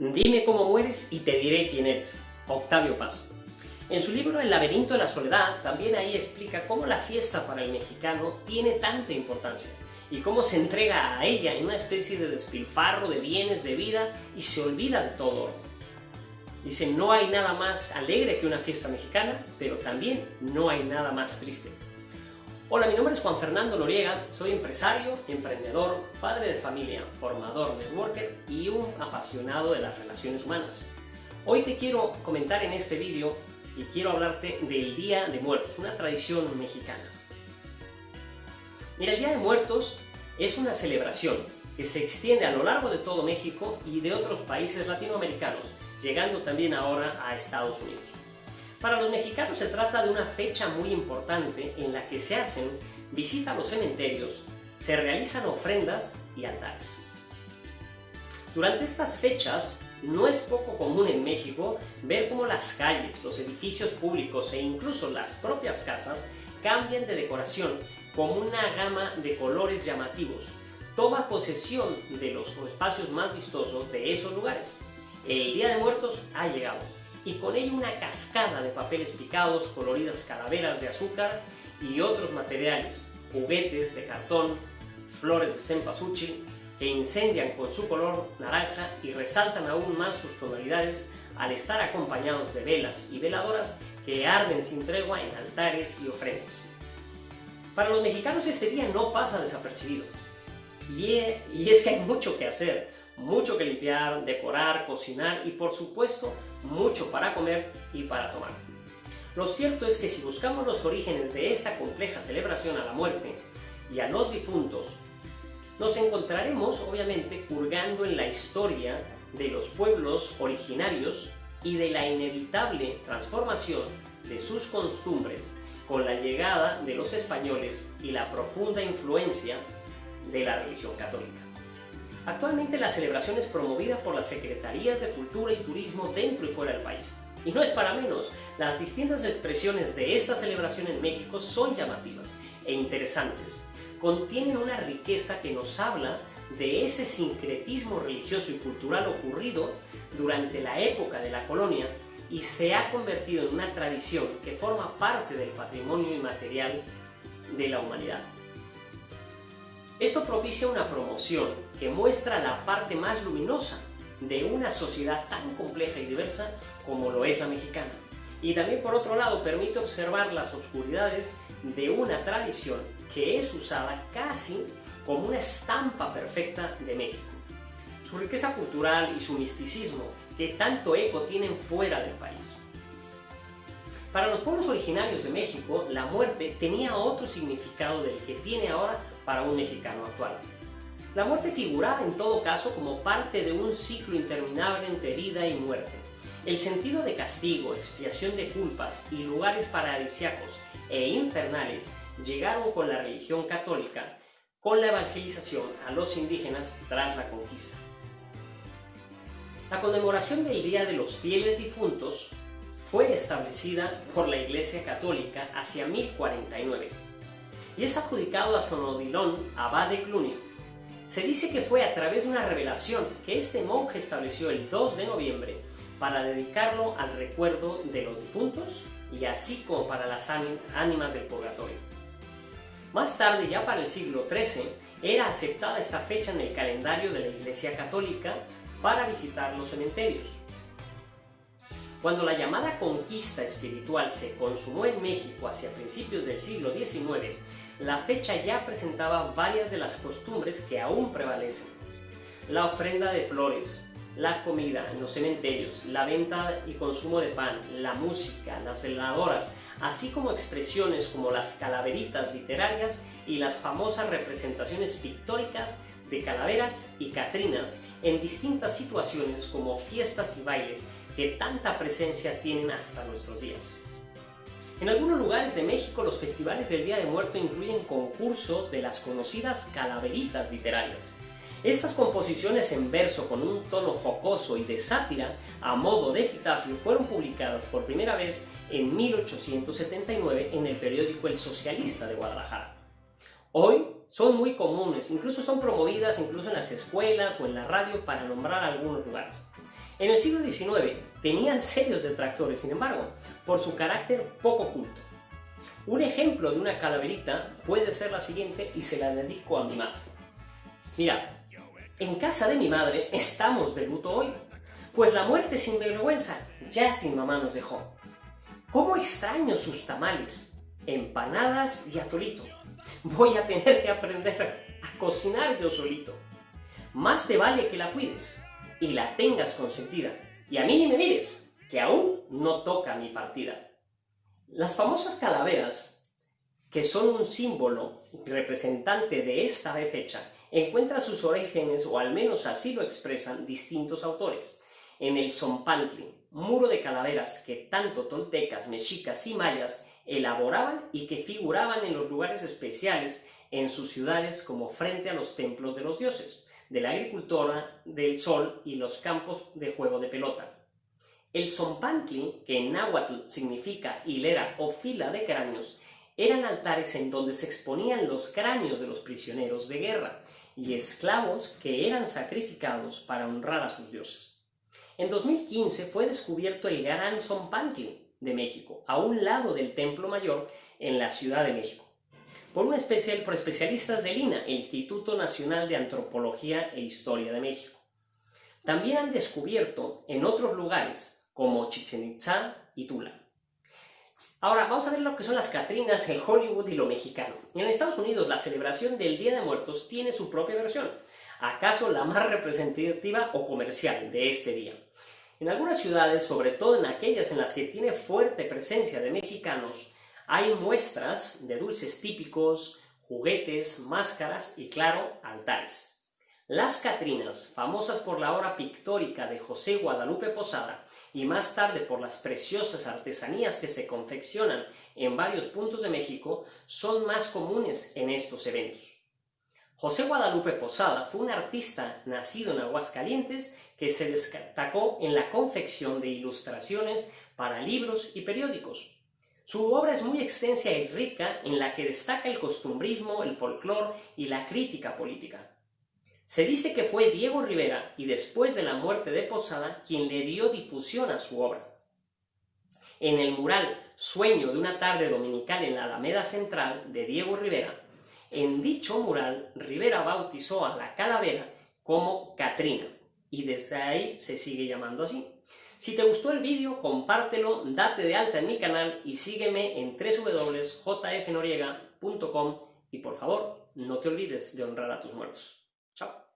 Dime cómo mueres y te diré quién eres. Octavio Paz. En su libro El laberinto de la soledad, también ahí explica cómo la fiesta para el mexicano tiene tanta importancia y cómo se entrega a ella en una especie de despilfarro de bienes de vida y se olvida de todo orden. Dice, no hay nada más alegre que una fiesta mexicana, pero también no hay nada más triste. Hola, mi nombre es Juan Fernando Noriega, soy empresario, emprendedor, padre de familia, formador, networker y un apasionado de las relaciones humanas. Hoy te quiero comentar en este vídeo y quiero hablarte del Día de Muertos, una tradición mexicana. Mira, el Día de Muertos es una celebración que se extiende a lo largo de todo México y de otros países latinoamericanos, llegando también ahora a Estados Unidos. Para los mexicanos se trata de una fecha muy importante en la que se hacen visitas a los cementerios, se realizan ofrendas y altares. Durante estas fechas no es poco común en México ver cómo las calles, los edificios públicos e incluso las propias casas cambian de decoración con una gama de colores llamativos. Toma posesión de los espacios más vistosos de esos lugares. El Día de Muertos ha llegado y con ello una cascada de papeles picados, coloridas calaveras de azúcar y otros materiales, juguetes de cartón, flores de cempasúchil, que incendian con su color naranja y resaltan aún más sus tonalidades al estar acompañados de velas y veladoras que arden sin tregua en altares y ofrendas. Para los mexicanos este día no pasa desapercibido y es que hay mucho que hacer, mucho que limpiar, decorar, cocinar y por supuesto mucho para comer y para tomar. Lo cierto es que si buscamos los orígenes de esta compleja celebración a la muerte y a los difuntos, nos encontraremos obviamente hurgando en la historia de los pueblos originarios y de la inevitable transformación de sus costumbres con la llegada de los españoles y la profunda influencia de la religión católica. Actualmente la celebración es promovida por las Secretarías de Cultura y Turismo dentro y fuera del país. Y no es para menos, las distintas expresiones de esta celebración en México son llamativas e interesantes. Contienen una riqueza que nos habla de ese sincretismo religioso y cultural ocurrido durante la época de la colonia y se ha convertido en una tradición que forma parte del patrimonio inmaterial de la humanidad. Esto propicia una promoción que muestra la parte más luminosa de una sociedad tan compleja y diversa como lo es la mexicana. Y también por otro lado permite observar las oscuridades de una tradición que es usada casi como una estampa perfecta de México. Su riqueza cultural y su misticismo que tanto eco tienen fuera del país. Para los pueblos originarios de México, la muerte tenía otro significado del que tiene ahora para un mexicano actual. La muerte figuraba en todo caso como parte de un ciclo interminable entre vida y muerte. El sentido de castigo, expiación de culpas y lugares paradisíacos e infernales llegaron con la religión católica, con la evangelización a los indígenas tras la conquista. La conmemoración del Día de los Fieles Difuntos fue establecida por la Iglesia Católica hacia 1049 y es adjudicado a San Odilon, abad de Cluny. Se dice que fue a través de una revelación que este monje estableció el 2 de noviembre para dedicarlo al recuerdo de los difuntos y así como para las ánimas del purgatorio. Más tarde, ya para el siglo XIII, era aceptada esta fecha en el calendario de la Iglesia Católica para visitar los cementerios. Cuando la llamada conquista espiritual se consumó en México hacia principios del siglo XIX, la fecha ya presentaba varias de las costumbres que aún prevalecen. La ofrenda de flores, la comida en los cementerios, la venta y consumo de pan, la música, las veladoras, así como expresiones como las calaveritas literarias y las famosas representaciones pictóricas de calaveras y catrinas en distintas situaciones como fiestas y bailes que tanta presencia tienen hasta nuestros días. En algunos lugares de México los festivales del Día de Muerto incluyen concursos de las conocidas calaveritas literarias. Estas composiciones en verso con un tono jocoso y de sátira a modo de epitafio fueron publicadas por primera vez en 1879 en el periódico El Socialista de Guadalajara. Hoy son muy comunes, incluso son promovidas incluso en las escuelas o en la radio para nombrar algunos lugares. En el siglo XIX tenían serios detractores, sin embargo, por su carácter poco culto. Un ejemplo de una calaverita puede ser la siguiente y se la dedico a mi madre. Mira, en casa de mi madre estamos de luto hoy, pues la muerte sin vergüenza ya sin mamá nos dejó. ¿Cómo extraño sus tamales, empanadas y atolito? Voy a tener que aprender a cocinar yo solito. Más te vale que la cuides y la tengas consentida. Y a mí ni me mires, que aún no toca mi partida. Las famosas calaveras, que son un símbolo representante de esta fecha, encuentran sus orígenes, o al menos así lo expresan, distintos autores. En el Zompantli, muro de calaveras que tanto toltecas, mexicas y mayas elaboraban y que figuraban en los lugares especiales en sus ciudades como frente a los templos de los dioses, de la agricultura, del sol y los campos de juego de pelota. El Zompantli, que en náhuatl significa hilera o fila de cráneos, eran altares en donde se exponían los cráneos de los prisioneros de guerra y esclavos que eran sacrificados para honrar a sus dioses. En 2015 fue descubierto el Gran Zompantli de México, a un lado del Templo Mayor en la Ciudad de México, por especialistas del INAH, el Instituto Nacional de Antropología e Historia de México. También han descubierto en otros lugares como Chichén Itzá y Tula. Ahora vamos a ver lo que son las catrinas en Hollywood y lo mexicano. En Estados Unidos la celebración del Día de Muertos tiene su propia versión, acaso la más representativa o comercial de este día. En algunas ciudades, sobre todo en aquellas en las que tiene fuerte presencia de mexicanos, hay muestras de dulces típicos, juguetes, máscaras y, claro, altares. Las catrinas, famosas por la obra pictórica de José Guadalupe Posada y más tarde por las preciosas artesanías que se confeccionan en varios puntos de México, son más comunes en estos eventos. José Guadalupe Posada fue un artista nacido en Aguascalientes que se destacó en la confección de ilustraciones para libros y periódicos. Su obra es muy extensa y rica, en la que destaca el costumbrismo, el folclore y la crítica política. Se dice que fue Diego Rivera, y después de la muerte de Posada, quien le dio difusión a su obra. En el mural Sueño de una tarde dominical en la Alameda Central de Diego Rivera, en dicho mural Rivera bautizó a la calavera como Catrina, y desde ahí se sigue llamando así. Si te gustó el vídeo, compártelo, date de alta en mi canal y sígueme en www.jfnoriega.com y por favor, no te olvides de honrar a tus muertos. Chao.